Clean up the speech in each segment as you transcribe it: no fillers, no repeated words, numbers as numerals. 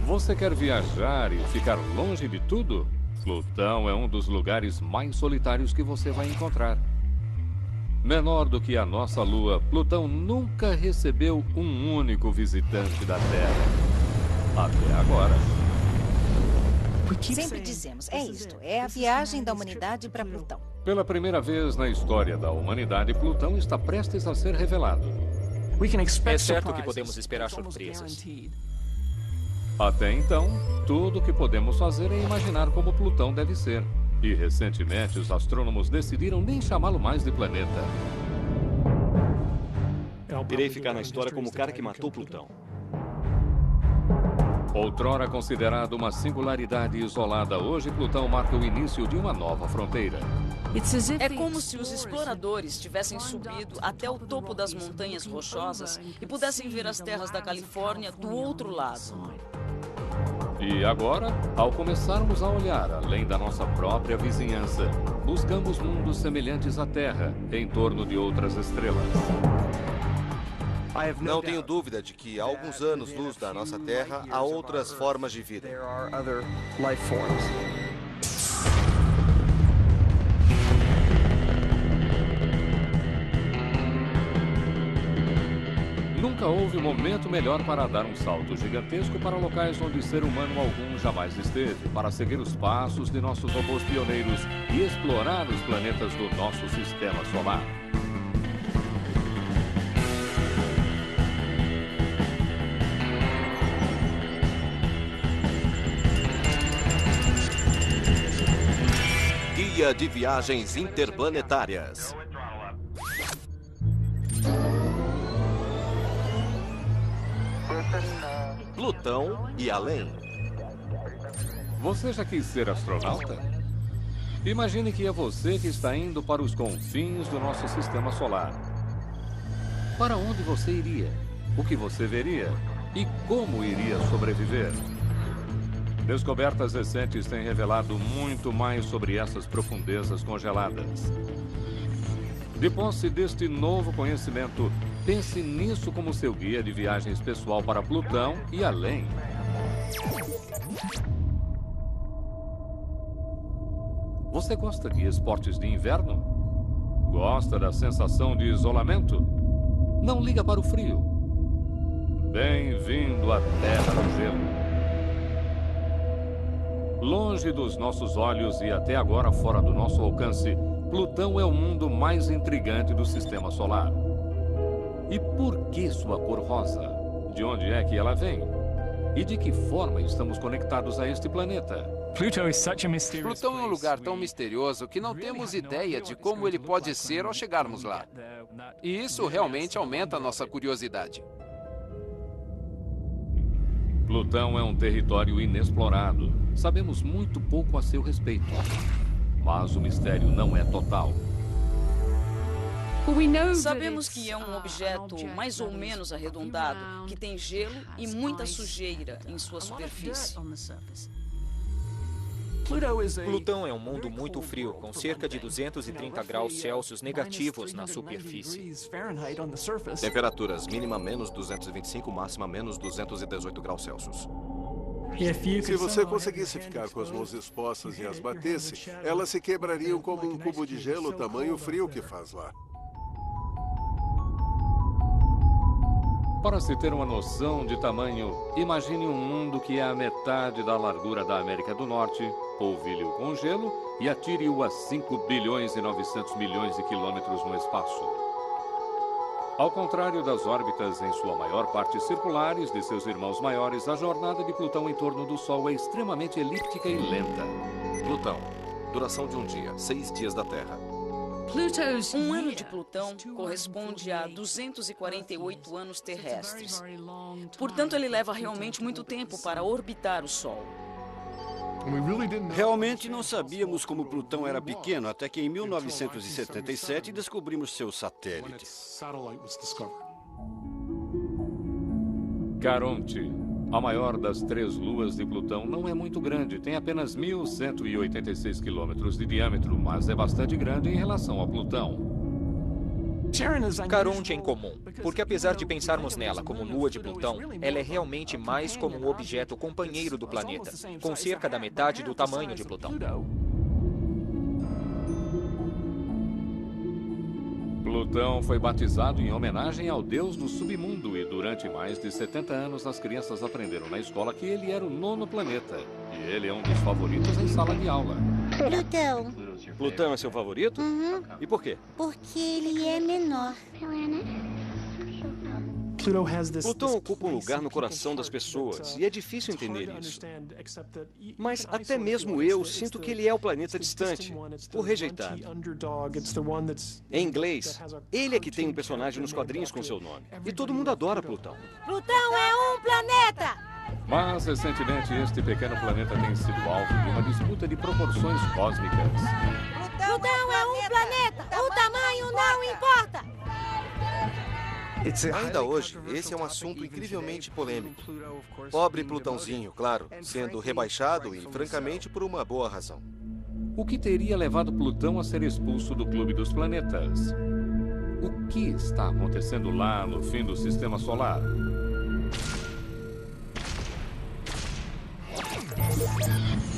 Você quer viajar e ficar longe de tudo? Plutão é um dos lugares mais solitários que você vai encontrar. Menor do que a nossa Lua, Plutão nunca recebeu um único visitante da Terra. Até agora. Sempre dizemos, é isto, é a viagem da humanidade para Plutão. Pela primeira vez na história da humanidade, Plutão está prestes a ser revelado. É certo que podemos esperar surpresas. Até então, tudo o que podemos fazer é imaginar como Plutão deve ser. E recentemente, os astrônomos decidiram nem chamá-lo mais de planeta. Irei ficar na história como o cara que matou Plutão. Outrora considerado uma singularidade isolada, hoje Plutão marca o início de uma nova fronteira. É como se os exploradores tivessem subido até o topo das montanhas rochosas e pudessem ver as terras da Califórnia do outro lado. E agora, ao começarmos a olhar além da nossa própria vizinhança, buscamos mundos semelhantes à Terra, em torno de outras estrelas. Não tenho dúvida de que, a alguns anos-luz da nossa Terra, há outras formas de vida. Nunca houve um momento melhor para dar um salto gigantesco para locais onde ser humano algum jamais esteve, para seguir os passos de nossos robôs pioneiros e explorar os planetas do nosso sistema solar. Guia de Viagens Interplanetárias. Plutão e além. Você já quis ser astronauta? Imagine que é você que está indo para os confins do nosso sistema solar. Para onde você iria? O que você veria? E como iria sobreviver? Descobertas recentes têm revelado muito mais sobre essas profundezas congeladas. De posse deste novo conhecimento, pense nisso como seu guia de viagens pessoal para Plutão e além. Você gosta de esportes de inverno? Gosta da sensação de isolamento? Não liga para o frio. Bem-vindo à Terra do Gelo. Longe dos nossos olhos e até agora fora do nosso alcance, Plutão é o mundo mais intrigante do sistema solar. E por que sua cor rosa? De onde é que ela vem? E de que forma estamos conectados a este planeta? Plutão é um lugar tão misterioso que não temos ideia de como ele pode ser ao chegarmos lá. E isso realmente aumenta a nossa curiosidade. Plutão é um território inexplorado. Sabemos muito pouco a seu respeito. Mas o mistério não é total. Sabemos que é um objeto mais ou menos arredondado, que tem gelo e muita sujeira em sua superfície. Plutão é um mundo muito frio, com cerca de 230 graus Celsius negativos na superfície. Temperaturas mínima menos 225, máxima menos 218 graus Celsius. Se você conseguisse ficar com as mãos expostas e as batesse, elas se quebrariam como um cubo de gelo, tamanho frio que faz lá. Para se ter uma noção de tamanho, imagine um mundo que é a metade da largura da América do Norte, polvilhe-o com gelo e atire-o a 5 bilhões e 900 milhões de quilômetros no espaço. Ao contrário das órbitas, em sua maior parte circulares, de seus irmãos maiores, a jornada de Plutão em torno do Sol é extremamente elíptica e lenta. Plutão. Duração de um dia, 6 dias da Terra. Um ano de Plutão corresponde a 248 anos terrestres. Portanto, ele leva realmente muito tempo para orbitar o Sol. Realmente não sabíamos como Plutão era pequeno até que em 1977 descobrimos seu satélite. Caronte, a maior das 3 luas de Plutão, não é muito grande. Tem apenas 1.186 quilômetros de diâmetro, mas é bastante grande em relação a Plutão. Caronte é incomum, porque apesar de pensarmos nela como lua de Plutão, ela é realmente mais como um objeto companheiro do planeta, com cerca da metade do tamanho de Plutão. Plutão foi batizado em homenagem ao deus do submundo e durante mais de 70 anos as crianças aprenderam na escola que ele era o 9º planeta. E ele é um dos favoritos em sala de aula. Plutão. Plutão é seu favorito? Uhum. E por quê? Porque ele é menor. Plutão ocupa um lugar no coração das pessoas e é difícil entender isso. Mas até mesmo eu sinto que ele é o planeta distante, o rejeitado. Em inglês, ele é que tem um personagem nos quadrinhos com seu nome. E todo mundo adora Plutão. Plutão é um planeta! Mas, recentemente, este pequeno planeta tem sido alvo de uma disputa de proporções cósmicas. Plutão é um planeta! O tamanho não importa! Ainda hoje, esse é um assunto incrivelmente polêmico. Pobre Plutãozinho, claro, sendo rebaixado e, francamente, por uma boa razão. O que teria levado Plutão a ser expulso do Clube dos Planetas? O que está acontecendo lá no fim do Sistema Solar?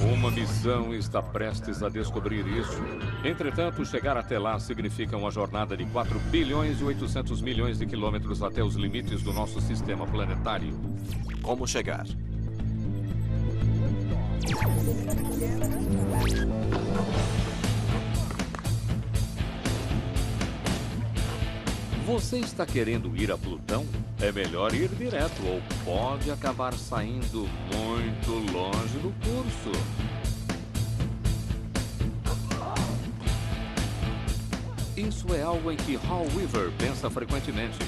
Uma missão está prestes a descobrir isso. Entretanto, chegar até lá significa uma jornada de 4 bilhões e 800 milhões de quilômetros até os limites do nosso sistema planetário. Como chegar? Você está querendo ir a Plutão? É melhor ir direto ou pode acabar saindo muito longe do curso. Isso é algo em que Hal Weaver pensa frequentemente.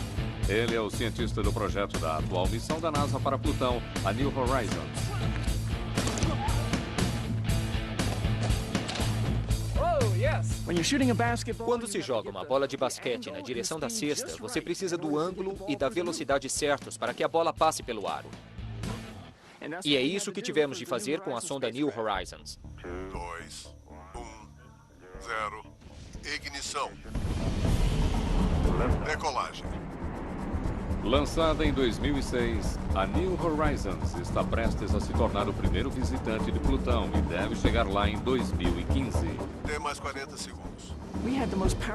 Ele é o cientista do projeto da atual missão da NASA para Plutão, a New Horizons. Quando se joga uma bola de basquete na direção da cesta, você precisa do ângulo e da velocidade certos para que a bola passe pelo aro. E é isso que tivemos de fazer com a sonda New Horizons. 2, 1, 0, ignição. Decolagem. Lançada em 2006, a New Horizons está prestes a se tornar o primeiro visitante de Plutão e deve chegar lá em 2015. Tem mais 40 segundos.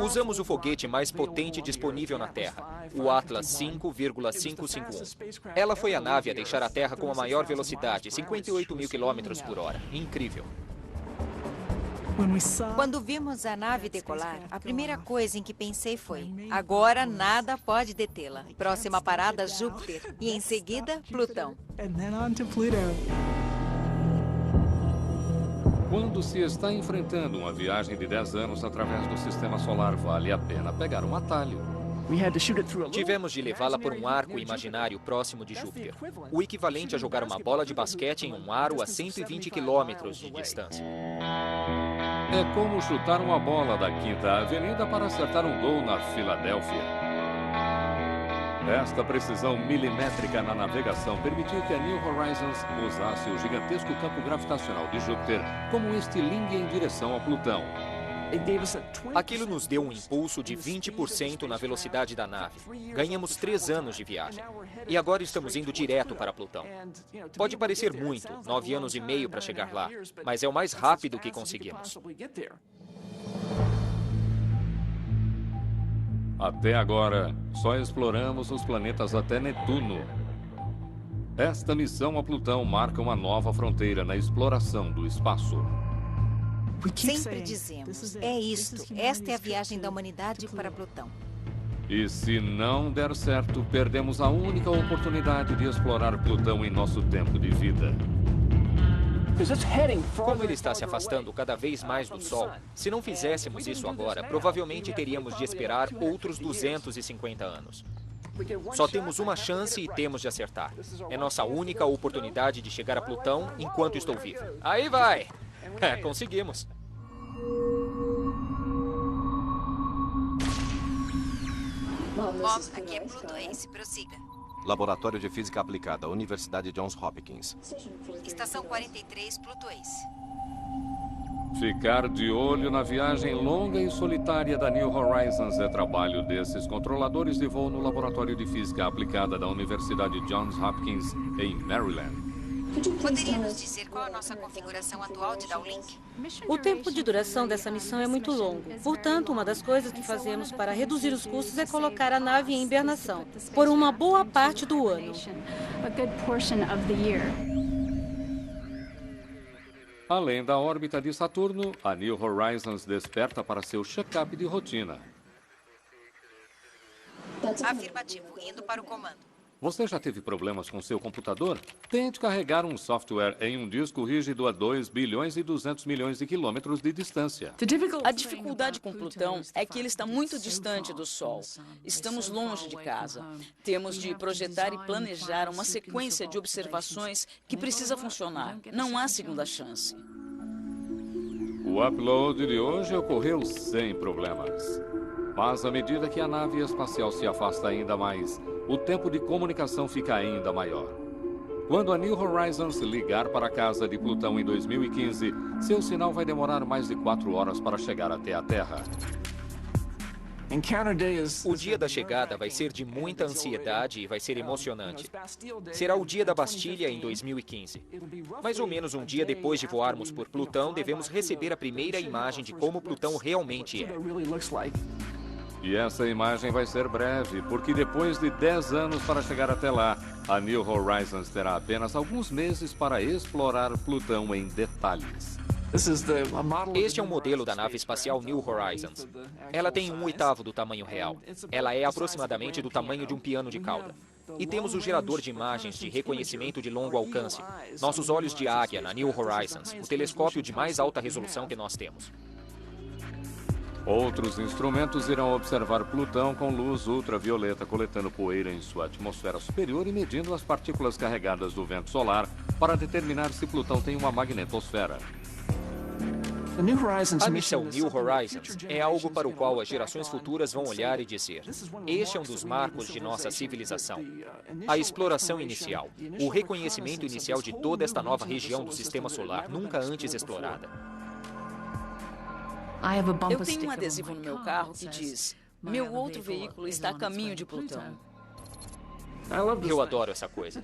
Usamos o foguete mais potente disponível na Terra, o Atlas 5,551. Ela foi a nave a deixar a Terra com a maior velocidade, 58 mil quilômetros por hora. Incrível. Quando vimos a nave decolar, a primeira coisa em que pensei foi: agora nada pode detê-la. Próxima parada, Júpiter. E em seguida, Plutão. Quando se está enfrentando uma viagem de 10 anos através do Sistema Solar, vale a pena pegar um atalho. Tivemos de levá-la por um arco imaginário próximo de Júpiter, o equivalente a jogar uma bola de basquete em um aro a 120 quilômetros de distância. É como chutar uma bola da 5ª Avenida para acertar um gol na Filadélfia. Esta precisão milimétrica na navegação permitiu que a New Horizons usasse o gigantesco campo gravitacional de Júpiter como um estilingue em direção a Plutão. Aquilo nos deu um impulso de 20% na velocidade da nave. Ganhamos 3 anos de viagem. E agora estamos indo direto para Plutão. Pode parecer muito, 9 anos e meio para chegar lá, mas é o mais rápido que conseguimos. Até agora, só exploramos os planetas até Netuno. Esta missão a Plutão marca uma nova fronteira na exploração do espaço. Sempre dizemos, é isto. Esta é a viagem da humanidade para Plutão. E se não der certo, perdemos a única oportunidade de explorar Plutão em nosso tempo de vida. Como ele está se afastando cada vez mais do Sol, se não fizéssemos isso agora, provavelmente teríamos de esperar outros 250 anos. Só temos uma chance e temos de acertar. É nossa única oportunidade de chegar a Plutão enquanto estou vivo. Aí vai! Conseguimos. Bob, aqui é Plutoense. Prossiga. Laboratório de Física Aplicada, Universidade Johns Hopkins. Estação 43, Plutoense. Ficar de olho na viagem longa e solitária da New Horizons é trabalho desses controladores de voo no Laboratório de Física Aplicada da Universidade Johns Hopkins, em Maryland. Poderia nos dizer qual a nossa configuração atual de downlink? O tempo de duração dessa missão é muito longo. Portanto, uma das coisas que fazemos para reduzir os custos é colocar a nave em hibernação por uma boa parte do ano. Além da órbita de Saturno, a New Horizons desperta para seu check-up de rotina. Afirmativo, indo para o comando. Você já teve problemas com seu computador? Tente carregar um software em um disco rígido a 2 bilhões e 200 milhões de quilômetros de distância. A dificuldade com Plutão é que ele está muito distante do Sol. Estamos longe de casa. Temos de projetar e planejar uma sequência de observações que precisa funcionar. Não há segunda chance. O upload de hoje ocorreu sem problemas. Mas à medida que a nave espacial se afasta ainda mais, o tempo de comunicação fica ainda maior. Quando a New Horizons ligar para a casa de Plutão em 2015, seu sinal vai demorar mais de 4 horas para chegar até a Terra. O dia da chegada vai ser de muita ansiedade e vai ser emocionante. Será o dia da Bastilha em 2015. Mais ou menos um dia depois de voarmos por Plutão, devemos receber a primeira imagem de como Plutão realmente é. E essa imagem vai ser breve, porque depois de 10 anos para chegar até lá, a New Horizons terá apenas alguns meses para explorar Plutão em detalhes. Este é um modelo da nave espacial New Horizons. Ela tem 1/8 do tamanho real. Ela é aproximadamente do tamanho de um piano de cauda. E temos o gerador de imagens de reconhecimento de longo alcance, nossos olhos de águia na New Horizons, o telescópio de mais alta resolução que nós temos. Outros instrumentos irão observar Plutão com luz ultravioleta, coletando poeira em sua atmosfera superior e medindo as partículas carregadas do vento solar para determinar se Plutão tem uma magnetosfera. A missão New Horizons é algo para o qual as gerações futuras vão olhar e dizer: este é um dos marcos de nossa civilização. A exploração inicial, o reconhecimento inicial de toda esta nova região do Sistema Solar, nunca antes explorada. Eu tenho um adesivo no meu carro que diz: meu outro veículo está a caminho de Plutão. Eu adoro essa coisa.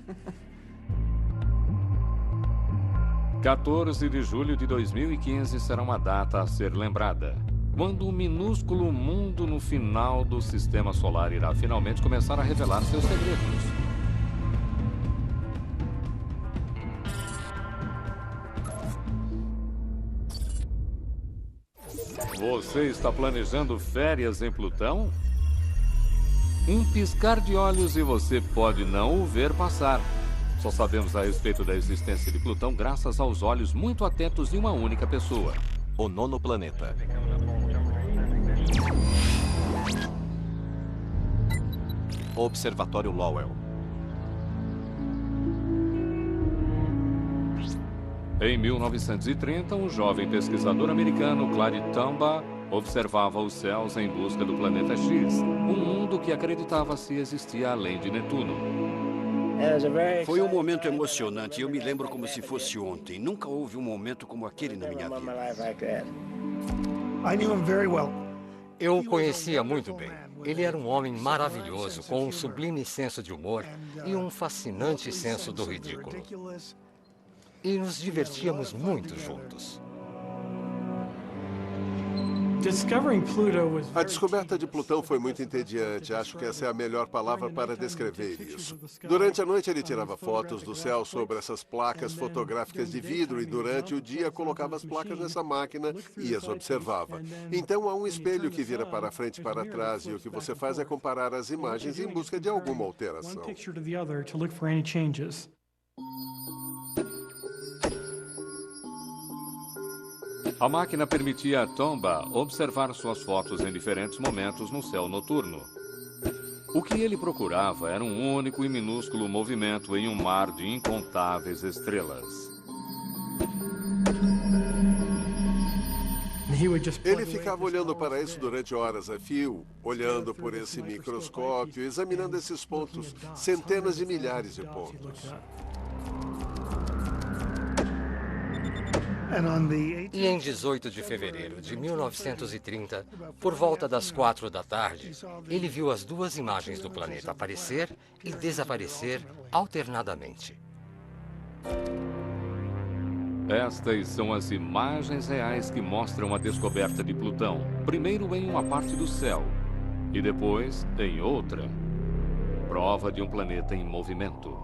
14 de julho de 2015 será uma data a ser lembrada, quando o minúsculo mundo no final do Sistema Solar irá finalmente começar a revelar seus segredos. Você está planejando férias em Plutão? Um piscar de olhos e você pode não o ver passar. Só sabemos a respeito da existência de Plutão graças aos olhos muito atentos de uma única pessoa. O 9º planeta. Observatório Lowell. Em 1930, um jovem pesquisador americano, Clyde Tombaugh, observava os céus em busca do planeta X, um mundo que acreditava se existia além de Netuno. Foi um momento emocionante e eu me lembro como se fosse ontem. Nunca houve um momento como aquele na minha vida. Eu o conhecia muito bem. Ele era um homem maravilhoso, com um sublime senso de humor e um fascinante senso do ridículo. E nos divertíamos muito juntos. A descoberta de Plutão foi muito entediante. Acho que essa é a melhor palavra para descrever isso. Durante a noite ele tirava fotos do céu sobre essas placas fotográficas de vidro e durante o dia colocava as placas nessa máquina e as observava. Então há um espelho que vira para frente e para trás e o que você faz é comparar as imagens em busca de alguma alteração. A máquina permitia a Tombaugh observar suas fotos em diferentes momentos no céu noturno. O que ele procurava era um único e minúsculo movimento em um mar de incontáveis estrelas. Ele ficava olhando para isso durante horas a fio, olhando por esse microscópio, examinando esses pontos, centenas de milhares de pontos. E em 18 de fevereiro de 1930, por volta das 4 da tarde, ele viu as duas imagens do planeta aparecer e desaparecer alternadamente. Estas são as imagens reais que mostram a descoberta de Plutão, primeiro em uma parte do céu e depois em outra. Prova de um planeta em movimento.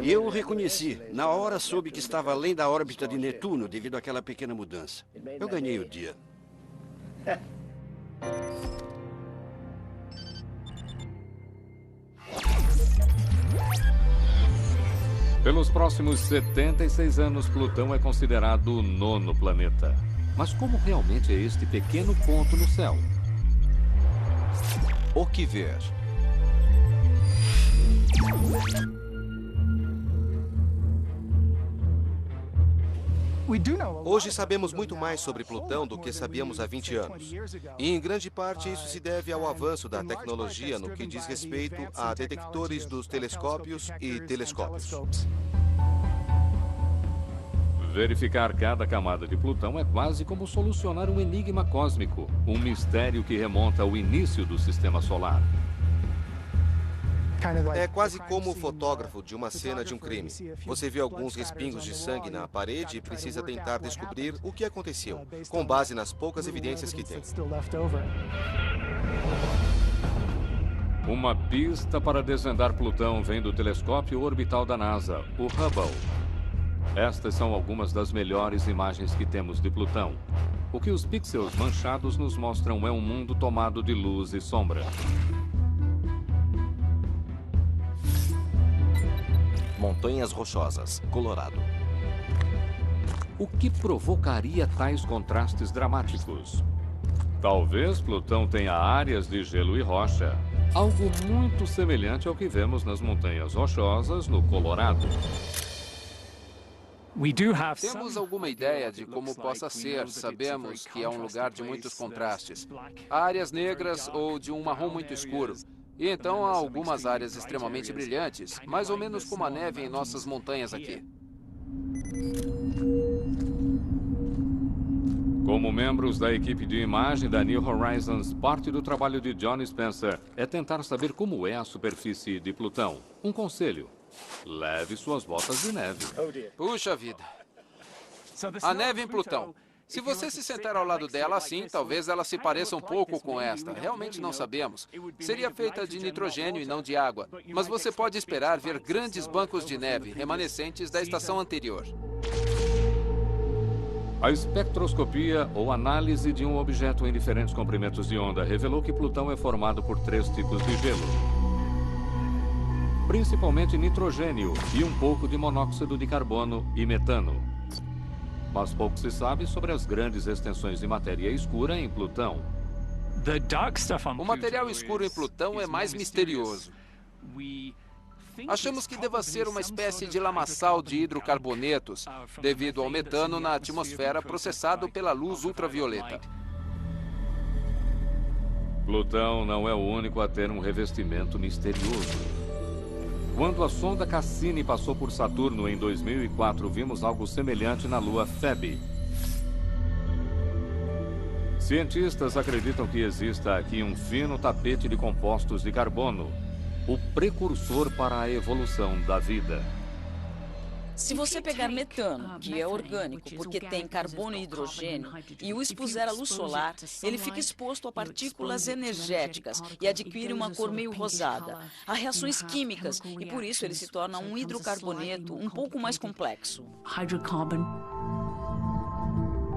Eu o reconheci. Na hora soube que estava além da órbita de Netuno devido àquela pequena mudança. Eu ganhei o dia. Pelos próximos 76 anos, Plutão é considerado o 9º planeta. Mas como realmente é este pequeno ponto no céu? O que ver? Hoje sabemos muito mais sobre Plutão do que sabíamos há 20 anos. E em grande parte isso se deve ao avanço da tecnologia no que diz respeito a detectores dos telescópios e telescópios. Verificar cada camada de Plutão é quase como solucionar um enigma cósmico, um mistério que remonta ao início do Sistema Solar. É quase como o fotógrafo de uma cena de um crime. Você vê alguns respingos de sangue na parede e precisa tentar descobrir o que aconteceu, com base nas poucas evidências que tem. Uma pista para desvendar Plutão vem do telescópio orbital da NASA, o Hubble. Estas são algumas das melhores imagens que temos de Plutão. O que os pixels manchados nos mostram é um mundo tomado de luz e sombra. Montanhas Rochosas, Colorado. O que provocaria tais contrastes dramáticos? Talvez Plutão tenha áreas de gelo e rocha, algo muito semelhante ao que vemos nas Montanhas Rochosas no Colorado. Temos alguma ideia de como possa ser. Sabemos que é um lugar de muitos contrastes. Há áreas negras ou de um marrom muito escuro. E então há algumas áreas extremamente brilhantes, mais ou menos como a neve em nossas montanhas aqui. Como membros da equipe de imagem da New Horizons, parte do trabalho de John Spencer é tentar saber como é a superfície de Plutão. Um conselho: leve suas botas de neve. Puxa vida. A neve em Plutão. Se você se sentar ao lado dela assim, talvez ela se pareça um pouco com esta. Realmente não sabemos. Seria feita de nitrogênio e não de água. Mas você pode esperar ver grandes bancos de neve, remanescentes da estação anterior. A espectroscopia, ou análise de um objeto em diferentes comprimentos de onda, revelou que Plutão é formado por 3 tipos de gelo. Principalmente nitrogênio e um pouco de monóxido de carbono e metano. Mas pouco se sabe sobre as grandes extensões de matéria escura em Plutão. O material escuro em Plutão é mais misterioso. Achamos que deva ser uma espécie de lamaçal de hidrocarbonetos, devido ao metano na atmosfera processado pela luz ultravioleta. Plutão não é o único a ter um revestimento misterioso. Quando a sonda Cassini passou por Saturno em 2004, vimos algo semelhante na lua Phoebe. Cientistas acreditam que exista aqui um fino tapete de compostos de carbono, o precursor para a evolução da vida. Se você pegar metano, que é orgânico porque tem carbono e hidrogênio, e o expuser à luz solar, ele fica exposto a partículas energéticas e adquire uma cor meio rosada. Há reações químicas e por isso ele se torna um hidrocarboneto um pouco mais complexo.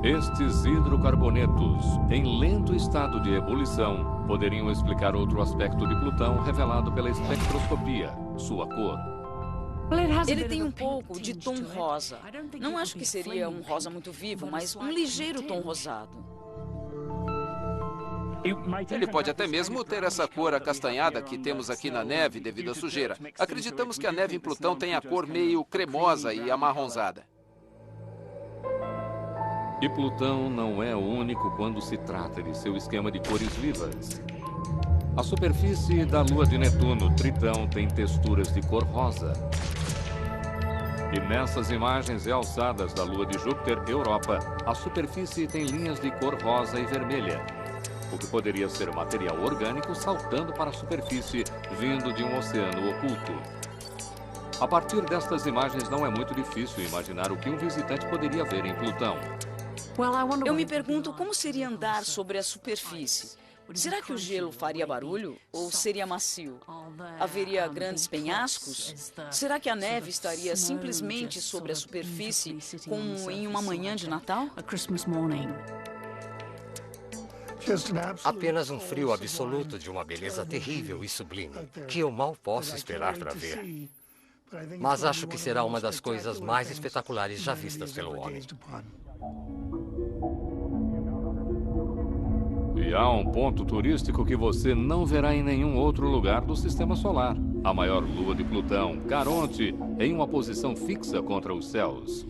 Estes hidrocarbonetos, em lento estado de ebulição, poderiam explicar outro aspecto de Plutão revelado pela espectroscopia, sua cor. Ele tem um pouco de tom rosa. Não acho que seria um rosa muito vivo, mas um ligeiro tom rosado. Ele pode até mesmo ter essa cor acastanhada que temos aqui na neve devido à sujeira. Acreditamos que a neve em Plutão tem a cor meio cremosa e amarronzada. E Plutão não é o único quando se trata de seu esquema de cores vivas. A superfície da lua de Netuno, Tritão, tem texturas de cor rosa. E nessas imagens realçadas da lua de Júpiter, Europa, a superfície tem linhas de cor rosa e vermelha, o que poderia ser material orgânico saltando para a superfície, vindo de um oceano oculto. A partir destas imagens, não é muito difícil imaginar o que um visitante poderia ver em Plutão. Eu me pergunto como seria andar sobre a superfície. Será que o gelo faria barulho ou seria macio? Haveria grandes penhascos? Será que a neve estaria simplesmente sobre a superfície, como em uma manhã de Natal? Apenas um frio absoluto de uma beleza terrível e sublime, que eu mal posso esperar para ver. Mas acho que será uma das coisas mais espetaculares já vistas pelo homem. E há um ponto turístico que você não verá em nenhum outro lugar do Sistema Solar. A maior lua de Plutão, Caronte, em uma posição fixa contra os céus.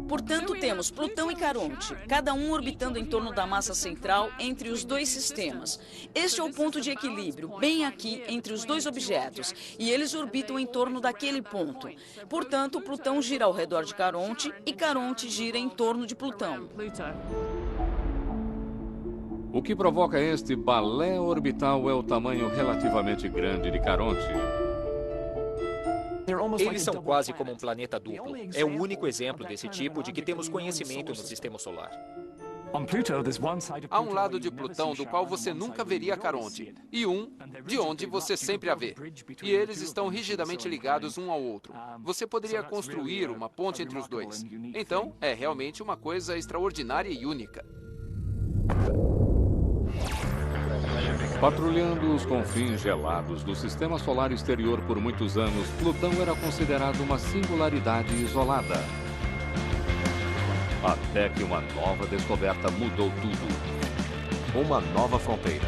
Portanto, temos Plutão e Caronte, cada um orbitando em torno da massa central entre os dois sistemas. Este é o ponto de equilíbrio, bem aqui entre os dois objetos, e eles orbitam em torno daquele ponto. Portanto, Plutão gira ao redor de Caronte e Caronte gira em torno de Plutão. O que provoca este balé orbital é o tamanho relativamente grande de Caronte. Eles são quase como um planeta duplo. É o único exemplo desse tipo de que temos conhecimento no Sistema Solar. Há um lado de Plutão do qual você nunca veria Caronte, e um de onde você sempre a vê. E eles estão rigidamente ligados um ao outro. Você poderia construir uma ponte entre os dois. Então, é realmente uma coisa extraordinária e única. Patrulhando os confins gelados do Sistema Solar exterior por muitos anos, Plutão era considerado uma singularidade isolada. Até que uma nova descoberta mudou tudo. Uma nova fronteira.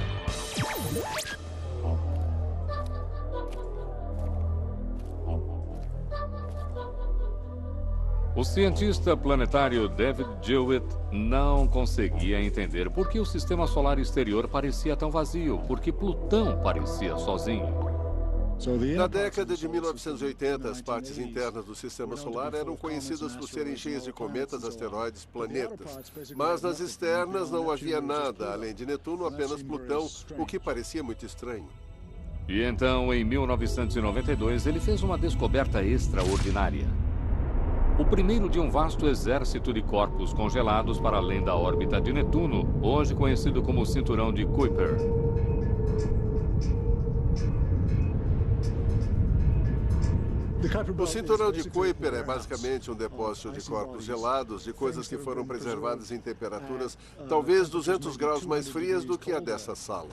O cientista planetário David Jewitt não conseguia entender por que o Sistema Solar exterior parecia tão vazio, porque Plutão parecia sozinho. Na década de 1980, as partes internas do Sistema Solar eram conhecidas por serem cheias de cometas, asteroides, planetas. Mas nas externas não havia nada, além de Netuno, apenas Plutão, o que parecia muito estranho. E então, em 1992, ele fez uma descoberta extraordinária. O primeiro de um vasto exército de corpos congelados para além da órbita de Netuno, hoje conhecido como o Cinturão de Kuiper. O Cinturão de Kuiper é basicamente um depósito de corpos gelados, de coisas que foram preservadas em temperaturas talvez 200 graus mais frias do que a dessa sala.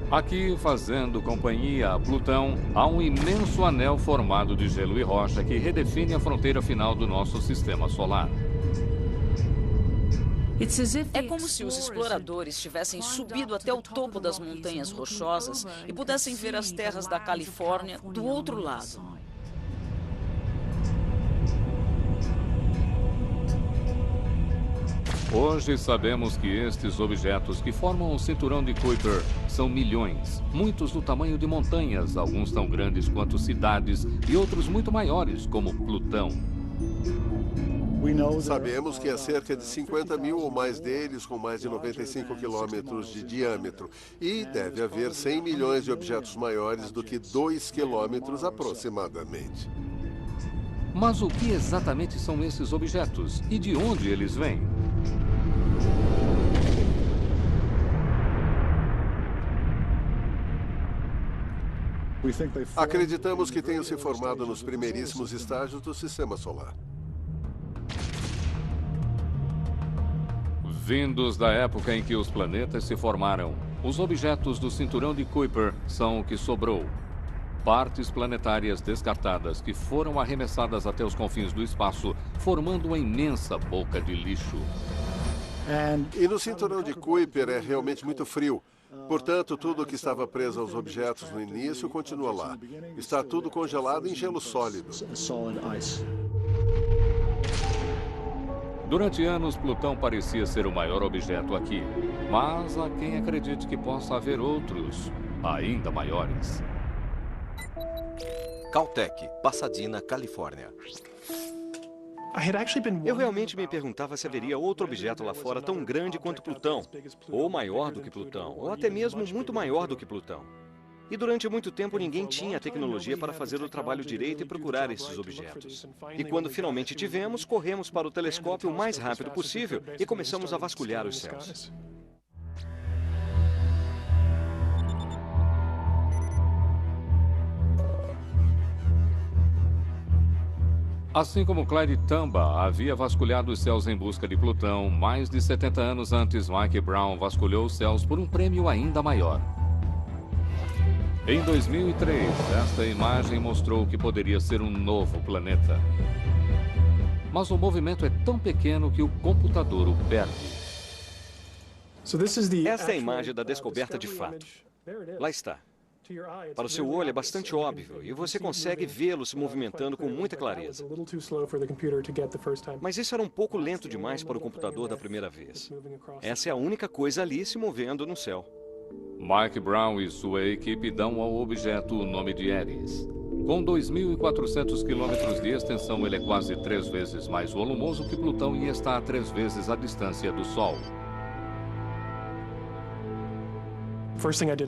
Aqui, fazendo companhia a Plutão, há um imenso anel formado de gelo e rocha que redefine a fronteira final do nosso Sistema Solar. É como se os exploradores tivessem subido até o topo das montanhas rochosas e pudessem ver as terras da Califórnia do outro lado. Hoje sabemos que estes objetos que formam o Cinturão de Kuiper são milhões, muitos do tamanho de montanhas, alguns tão grandes quanto cidades e outros muito maiores, como Plutão. Sabemos que há cerca de 50 mil ou mais deles com mais de 95 quilômetros de diâmetro. E deve haver 100 milhões de objetos maiores do que 2 quilômetros aproximadamente. Mas o que exatamente são esses objetos e de onde eles vêm? Acreditamos que tenham se formado nos primeiríssimos estágios do Sistema Solar. Vindos da época em que os planetas se formaram, os objetos do Cinturão de Kuiper são o que sobrou. Partes planetárias descartadas que foram arremessadas até os confins do espaço, formando uma imensa boca de lixo. E no Cinturão de Kuiper é realmente muito frio. Portanto, tudo o que estava preso aos objetos no início continua lá. Está tudo congelado em gelo sólido. Durante anos, Plutão parecia ser o maior objeto aqui. Mas há quem acredite que possa haver outros, ainda maiores. Caltech, Pasadena, Califórnia. Eu realmente me perguntava se haveria outro objeto lá fora tão grande quanto Plutão, ou maior do que Plutão, ou até mesmo muito maior do que Plutão. E durante muito tempo ninguém tinha a tecnologia para fazer o trabalho direito e procurar esses objetos. E quando finalmente tivemos, corremos para o telescópio o mais rápido possível e começamos a vasculhar os céus. Assim como Clyde Tombaugh havia vasculhado os céus em busca de Plutão, mais de 70 anos antes, Mike Brown vasculhou os céus por um prêmio ainda maior. Em 2003, esta imagem mostrou que poderia ser um novo planeta. Mas o movimento é tão pequeno que o computador o perde. Esta é a imagem da descoberta de fato. Lá está. Para o seu olho é bastante óbvio e você consegue vê-lo se movimentando com muita clareza. Mas isso era um pouco lento demais para o computador da primeira vez. Essa é a única coisa ali se movendo no céu. Mike Brown e sua equipe dão ao objeto o nome de Eris. Com 2.400 quilômetros de extensão, ele é quase 3 vezes mais volumoso que Plutão e está a 3 vezes a distância do Sol.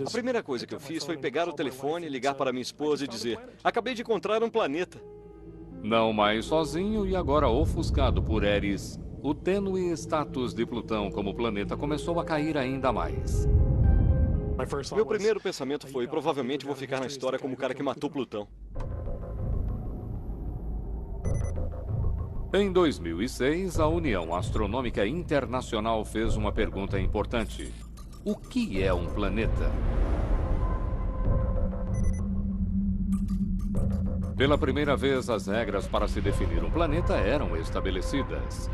A primeira coisa que eu fiz foi pegar o telefone, ligar para minha esposa e dizer: acabei de encontrar um planeta. Não mais sozinho e agora ofuscado por Eris, o tênue status de Plutão como planeta começou a cair ainda mais. Meu primeiro pensamento foi: provavelmente vou ficar na história como o cara que matou Plutão. Em 2006, a União Astronômica Internacional fez uma pergunta importante. O que é um planeta? Pela primeira vez, as regras para se definir um planeta eram estabelecidas.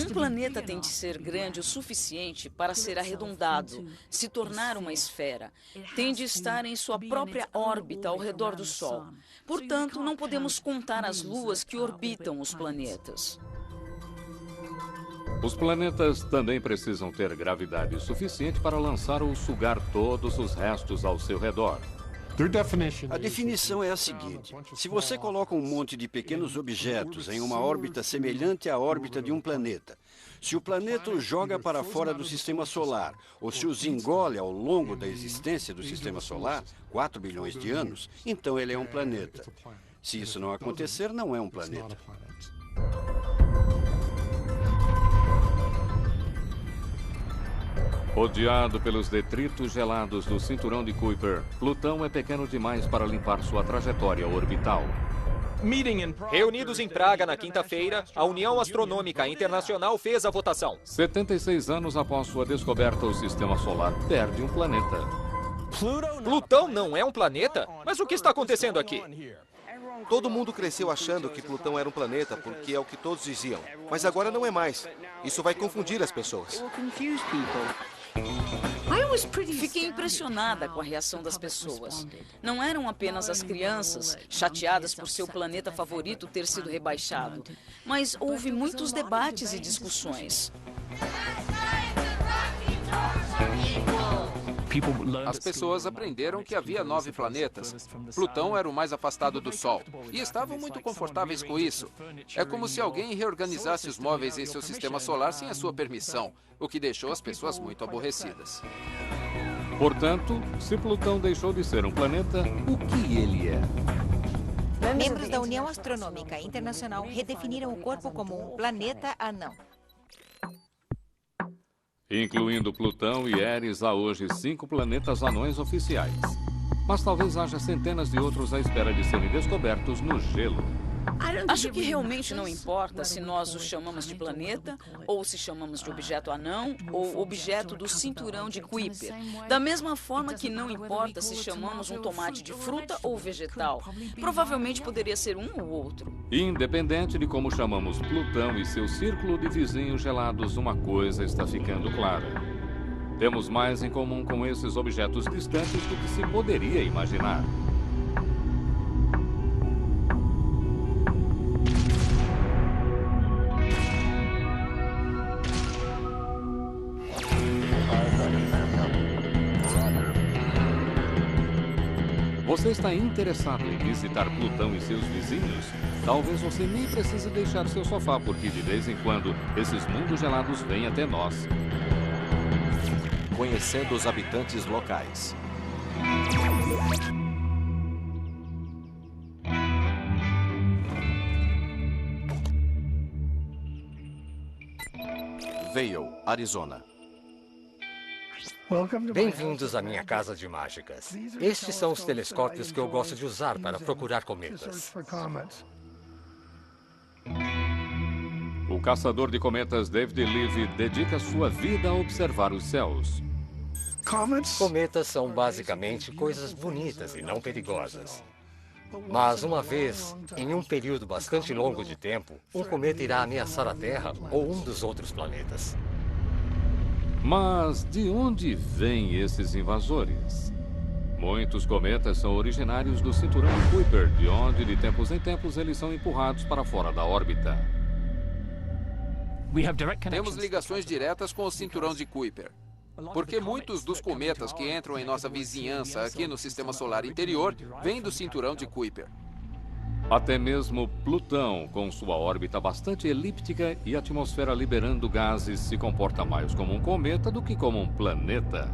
Um planeta tem de ser grande o suficiente para ser arredondado, se tornar uma esfera. Tem de estar em sua própria órbita ao redor do Sol. Portanto, não podemos contar as luas que orbitam os planetas. Os planetas também precisam ter gravidade suficiente para lançar ou sugar todos os restos ao seu redor. A definição é a seguinte: se você coloca um monte de pequenos objetos em uma órbita semelhante à órbita de um planeta, se o planeta os joga para fora do sistema solar, ou se os engole ao longo da existência do sistema solar, 4 bilhões de anos, então ele é um planeta. Se isso não acontecer, não é um planeta. Rodeado pelos detritos gelados do cinturão de Kuiper, Plutão é pequeno demais para limpar sua trajetória orbital. Reunidos em Praga na quinta-feira, a União Astronômica Internacional fez a votação. 76 anos após sua descoberta, o sistema solar perde um planeta. Plutão não é um planeta? Mas o que está acontecendo aqui? Todo mundo cresceu achando que Plutão era um planeta, porque é o que todos diziam. Mas agora não é mais. Isso vai confundir as pessoas. Fiquei impressionada com a reação das pessoas. Não eram apenas as crianças, chateadas por seu planeta favorito ter sido rebaixado, mas houve muitos debates e discussões. As pessoas aprenderam que havia 9 planetas. Plutão era o mais afastado do Sol. E estavam muito confortáveis com isso. É como se alguém reorganizasse os móveis em seu sistema solar sem a sua permissão, o que deixou as pessoas muito aborrecidas. Portanto, se Plutão deixou de ser um planeta, o que ele é? Membros da União Astronômica Internacional redefiniram o corpo como um planeta anão. Incluindo Plutão e Eris, há hoje 5 planetas anões oficiais. Mas talvez haja centenas de outros à espera de serem descobertos no gelo. Acho que realmente não importa se nós o chamamos de planeta, ou se chamamos de objeto anão, ou objeto do cinturão de Kuiper. Da mesma forma que não importa se chamamos um tomate de fruta ou vegetal. Provavelmente poderia ser um ou outro. Independente de como chamamos Plutão e seu círculo de vizinhos gelados, uma coisa está ficando clara. Temos mais em comum com esses objetos distantes do que se poderia imaginar. Você está interessado em visitar Plutão e seus vizinhos? Talvez você nem precise deixar seu sofá, porque de vez em quando esses mundos gelados vêm até nós. Conhecendo os habitantes locais. Vail, Arizona. Bem-vindos à minha casa de mágicas. Estes são os telescópios que eu gosto de usar para procurar cometas. O caçador de cometas David Levy dedica sua vida a observar os céus. Cometas são basicamente coisas bonitas e não perigosas. Mas uma vez, em um período bastante longo de tempo, um cometa irá ameaçar a Terra ou um dos outros planetas. Mas de onde vêm esses invasores? Muitos cometas são originários do cinturão de Kuiper, de onde, de tempos em tempos, eles são empurrados para fora da órbita. Temos ligações diretas com o cinturão de Kuiper. Porque muitos dos cometas que entram em nossa vizinhança aqui no Sistema Solar Interior vêm do cinturão de Kuiper. Até mesmo Plutão, com sua órbita bastante elíptica e atmosfera liberando gases, se comporta mais como um cometa do que como um planeta.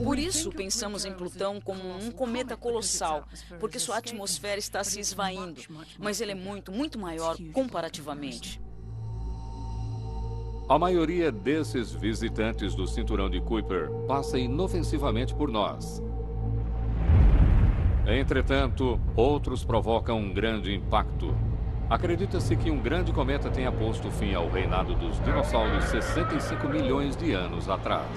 Por isso, pensamos em Plutão como um cometa colossal, porque sua atmosfera está se esvaindo, mas ele é muito, muito maior comparativamente. A maioria desses visitantes do cinturão de Kuiper passa inofensivamente por nós. Entretanto, outros provocam um grande impacto. Acredita-se que um grande cometa tenha posto fim ao reinado dos dinossauros 65 milhões de anos atrás.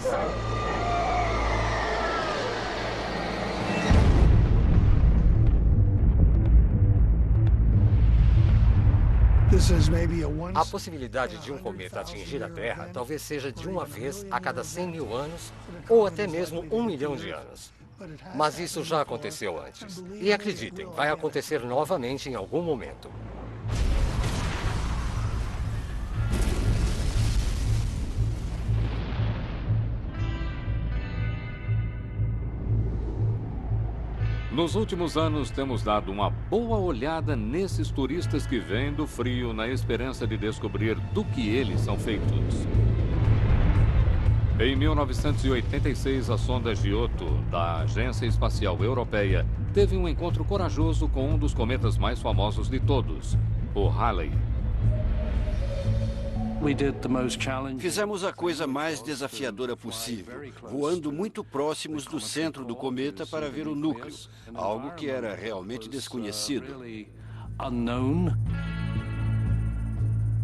A possibilidade de um cometa atingir a Terra talvez seja de uma vez a cada 100 mil anos ou até mesmo 1 milhão de anos. Mas isso já aconteceu antes. E acreditem, vai acontecer novamente em algum momento. Nos últimos anos, temos dado uma boa olhada nesses turistas que vêm do frio na esperança de descobrir do que eles são feitos. Em 1986, a sonda Giotto, da Agência Espacial Europeia, teve um encontro corajoso com um dos cometas mais famosos de todos, o Halley. Fizemos a coisa mais desafiadora possível, voando muito próximos do centro do cometa para ver o núcleo, algo que era realmente desconhecido.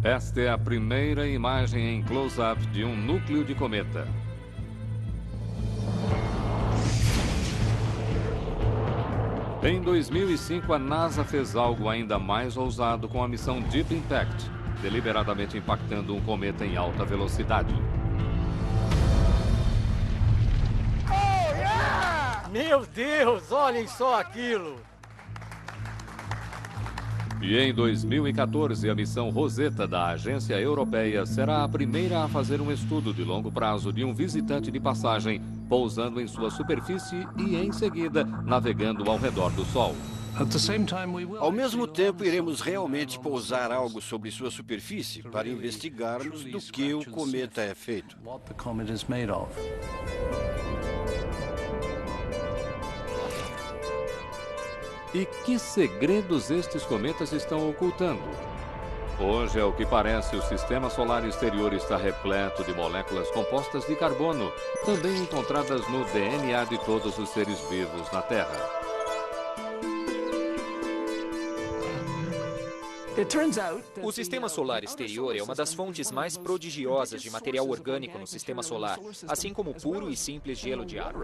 Esta é a primeira imagem em close-up de um núcleo de cometa. Em 2005, a NASA fez algo ainda mais ousado com a missão Deep Impact, deliberadamente impactando um cometa em alta velocidade. Meu Deus, olhem só aquilo! E em 2014, a missão Rosetta da Agência Europeia será a primeira a fazer um estudo de longo prazo de um visitante de passagem pousando em sua superfície e, em seguida, navegando ao redor do Sol. Ao mesmo tempo, iremos realmente pousar algo sobre sua superfície para investigarmos do que o cometa é feito. E que segredos estes cometas estão ocultando? Hoje, ao que parece, o sistema solar exterior está repleto de moléculas compostas de carbono, também encontradas no DNA de todos os seres vivos na Terra. O sistema solar exterior é uma das fontes mais prodigiosas de material orgânico no sistema solar, assim como puro e simples gelo de ar.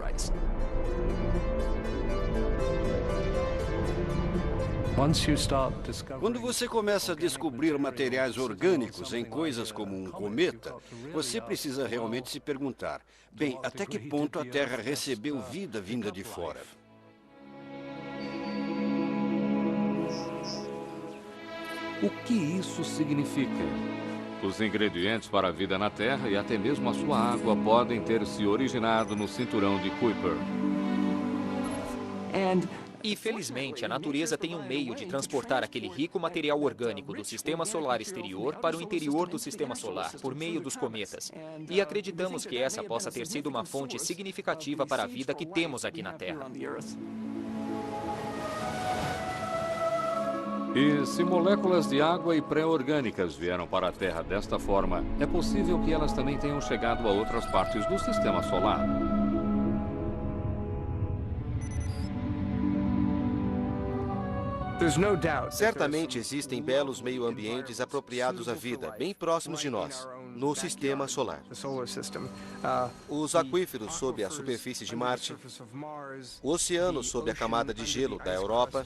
Quando você começa a descobrir materiais orgânicos em coisas como um cometa, você precisa realmente se perguntar, bem, até que ponto a Terra recebeu vida vinda de fora? O que isso significa? Os ingredientes para a vida na Terra e até mesmo a sua água podem ter se originado no cinturão de Kuiper. E, felizmente, a natureza tem um meio de transportar aquele rico material orgânico do sistema solar exterior para o interior do sistema solar, por meio dos cometas. E acreditamos que essa possa ter sido uma fonte significativa para a vida que temos aqui na Terra. E se moléculas de água e pré-orgânicas vieram para a Terra desta forma, é possível que elas também tenham chegado a outras partes do sistema solar. Certamente existem belos meio-ambientes apropriados à vida, bem próximos de nós, no sistema solar. Os aquíferos sob a superfície de Marte, o oceano sob a camada de gelo da Europa,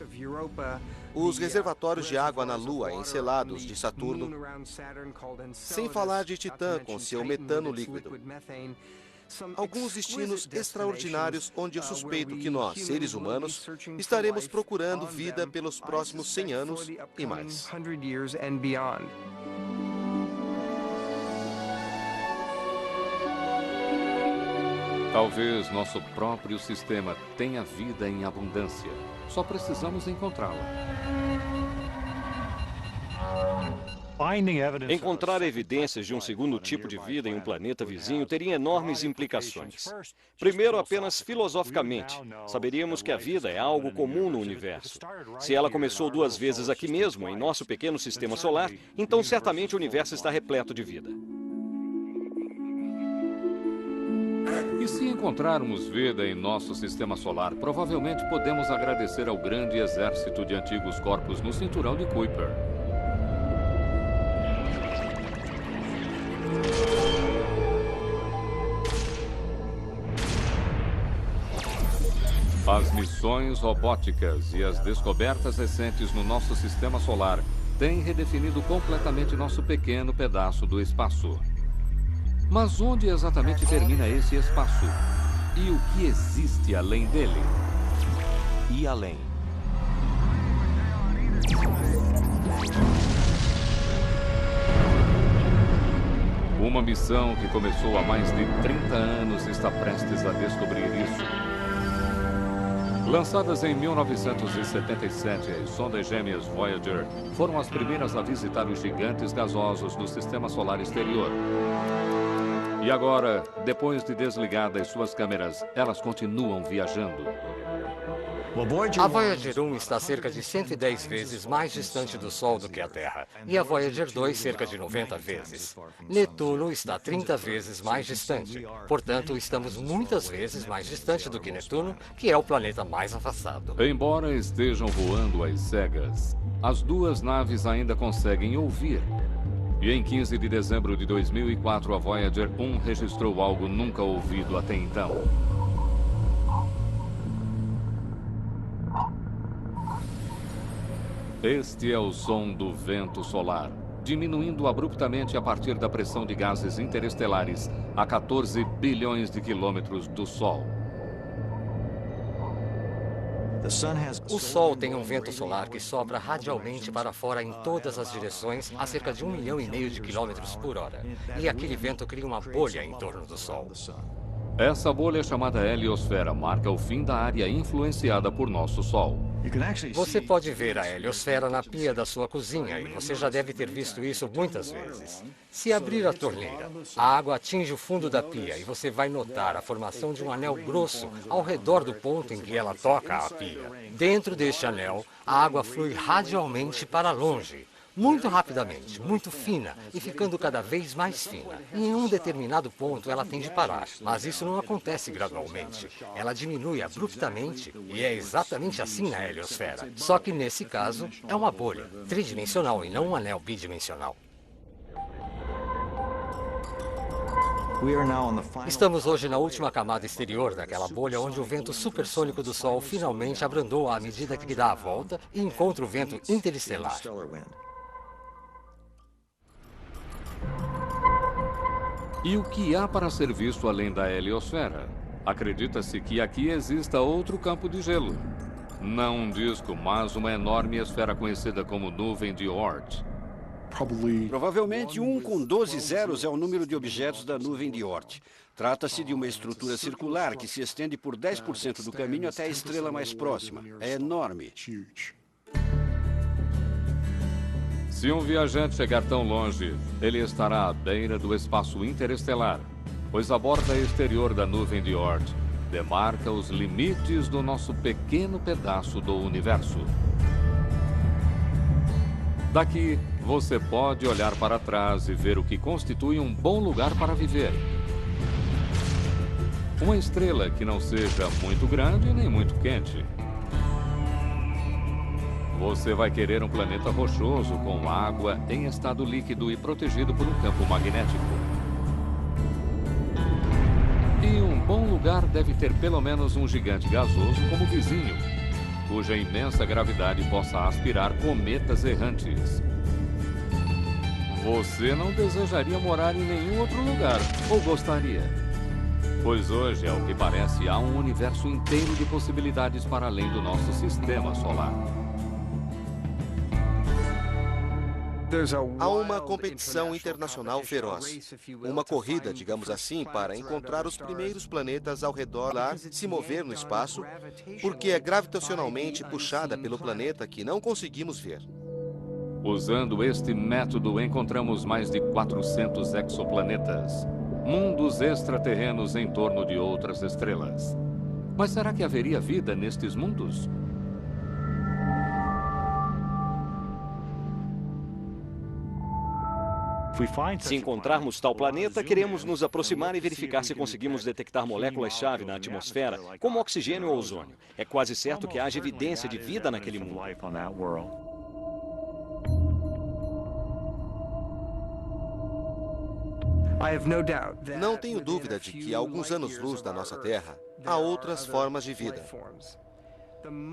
os reservatórios de água na Lua encelados de Saturno, sem falar de Titã com seu metano líquido. Alguns destinos extraordinários onde eu suspeito que nós, seres humanos, estaremos procurando vida pelos próximos 100 anos e mais. Talvez nosso próprio sistema tenha vida em abundância. Só precisamos encontrá-la. Encontrar evidências de um segundo tipo de vida em um planeta vizinho teria enormes implicações. Primeiro, apenas filosoficamente, saberíamos que a vida é algo comum no universo. Se ela começou 2 vezes aqui mesmo, em nosso pequeno sistema solar, então certamente o universo está repleto de vida. E se encontrarmos vida em nosso sistema solar, provavelmente podemos agradecer ao grande exército de antigos corpos no cinturão de Kuiper. As missões robóticas e as descobertas recentes no nosso sistema solar têm redefinido completamente nosso pequeno pedaço do espaço. Mas onde exatamente termina esse espaço? E o que existe além dele? E além. Uma missão que começou há mais de 30 anos está prestes a descobrir isso. Lançadas em 1977, as sondas gêmeas Voyager foram as primeiras a visitar os gigantes gasosos do sistema solar exterior. E agora, depois de desligadas suas câmeras, elas continuam viajando. A Voyager 1 está cerca de 110 vezes mais distante do Sol do que a Terra, e a Voyager 2 cerca de 90 vezes. Netuno está 30 vezes mais distante. Portanto, estamos muitas vezes mais distante do que Netuno, que é o planeta mais afastado. Embora estejam voando às cegas, as duas naves ainda conseguem ouvir. E em 15 de dezembro de 2004, a Voyager 1 registrou algo nunca ouvido até então. Este é o som do vento solar, diminuindo abruptamente a partir da pressão de gases interestelares a 14 bilhões de quilômetros do Sol. O Sol tem um vento solar que sopra radialmente para fora em todas as direções a cerca de 1,5 milhão de quilômetros por hora. E aquele vento cria uma bolha em torno do Sol. Essa bolha chamada heliosfera marca o fim da área influenciada por nosso Sol. Você pode ver a heliosfera na pia da sua cozinha e você já deve ter visto isso muitas vezes. Se abrir a torneira, a água atinge o fundo da pia e você vai notar a formação de um anel grosso ao redor do ponto em que ela toca a pia. Dentro deste anel, a água flui radialmente para longe. Muito rapidamente, muito fina e ficando cada vez mais fina. E em um determinado ponto ela tem de parar, mas isso não acontece gradualmente. Ela diminui abruptamente e é exatamente assim na heliosfera. Só que nesse caso é uma bolha tridimensional e não um anel bidimensional. Estamos hoje na última camada exterior daquela bolha onde o vento supersônico do Sol finalmente abrandou à medida que dá a volta e encontra o vento interestelar. E o que há para ser visto além da heliosfera? Acredita-se que aqui exista outro campo de gelo. Não um disco, mas uma enorme esfera conhecida como nuvem de Oort. Provavelmente 1 com 12 zeros é o número de objetos da nuvem de Oort. Trata-se de uma estrutura circular que se estende por 10% do caminho até a estrela mais próxima. É enorme. Se um viajante chegar tão longe, ele estará à beira do espaço interestelar, pois a borda exterior da nuvem de Oort demarca os limites do nosso pequeno pedaço do universo. Daqui, você pode olhar para trás e ver o que constitui um bom lugar para viver. Uma estrela que não seja muito grande nem muito quente. Você vai querer um planeta rochoso com água em estado líquido e protegido por um campo magnético. E um bom lugar deve ter pelo menos um gigante gasoso como vizinho, cuja imensa gravidade possa aspirar cometas errantes. Você não desejaria morar em nenhum outro lugar, ou gostaria? Pois hoje, ao que parece, há um universo inteiro de possibilidades para além do nosso sistema solar. Há uma competição internacional feroz. Uma corrida, digamos assim, para encontrar os primeiros planetas ao redor lá, se mover no espaço, porque é gravitacionalmente puxada pelo planeta que não conseguimos ver. Usando este método, encontramos mais de 400 exoplanetas, mundos extraterrenos em torno de outras estrelas. Mas será que haveria vida nestes mundos? Se encontrarmos tal planeta, queremos nos aproximar e verificar se conseguimos detectar moléculas-chave na atmosfera, como oxigênio ou ozônio. É quase certo que haja evidência de vida naquele mundo. Não tenho dúvida de que, a alguns anos-luz da nossa Terra, há outras formas de vida.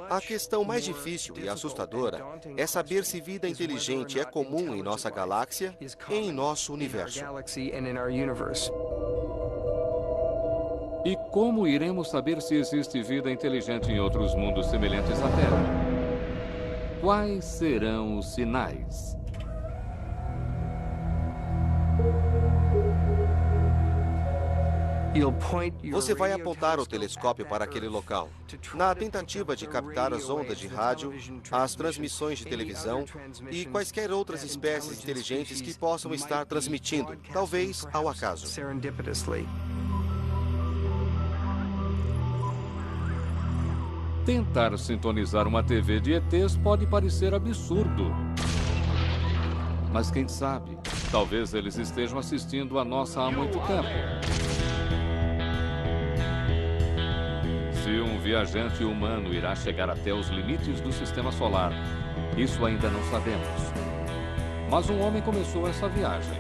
A questão mais difícil e assustadora é saber se vida inteligente é comum em nossa galáxia e em nosso universo. E como iremos saber se existe vida inteligente em outros mundos semelhantes à Terra? Quais serão os sinais? Você vai apontar o telescópio para aquele local, na tentativa de captar as ondas de rádio, as transmissões de televisão e quaisquer outras espécies inteligentes que possam estar transmitindo, talvez ao acaso. Tentar sintonizar uma TV de ETs pode parecer absurdo. Mas quem sabe, talvez eles estejam assistindo a nossa há muito tempo. Se um viajante humano irá chegar até os limites do sistema solar, isso ainda não sabemos. Mas um homem começou essa viagem.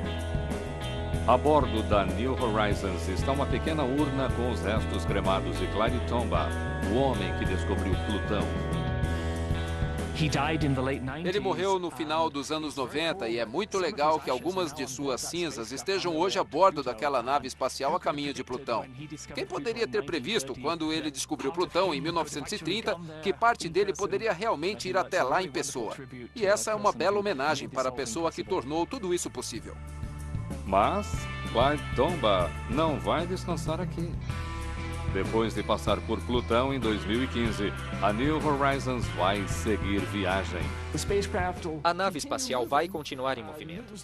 A bordo da New Horizons está uma pequena urna com os restos cremados de Clyde Tombaugh, o homem que descobriu Plutão. Ele morreu no final dos anos 90 e é muito legal que algumas de suas cinzas estejam hoje a bordo daquela nave espacial a caminho de Plutão. Quem poderia ter previsto, quando ele descobriu Plutão em 1930, que parte dele poderia realmente ir até lá em pessoa? E essa é uma bela homenagem para a pessoa que tornou tudo isso possível. Mas Clyde Tombaugh não vai descansar aqui. Depois de passar por Plutão em 2015, a New Horizons vai seguir viagem. A nave espacial vai continuar em movimento.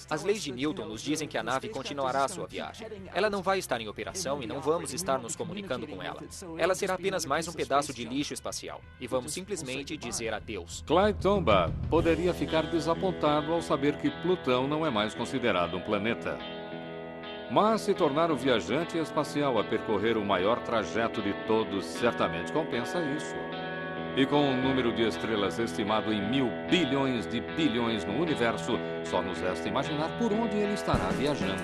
As leis de Newton nos dizem que a nave continuará a sua viagem. Ela não vai estar em operação e não vamos estar nos comunicando com ela. Ela será apenas mais um pedaço de lixo espacial. E vamos simplesmente dizer adeus. Clyde Tombaugh poderia ficar desapontado ao saber que Plutão não é mais considerado um planeta. Mas se tornar o viajante espacial a percorrer o maior trajeto de todos certamente compensa isso. E com um número de estrelas estimado em 1.000 bilhões de bilhões no universo, só nos resta imaginar por onde ele estará viajando.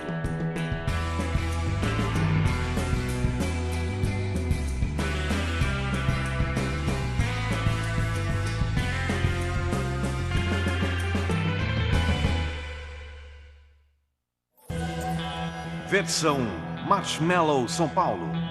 Versão Marshmallow São Paulo.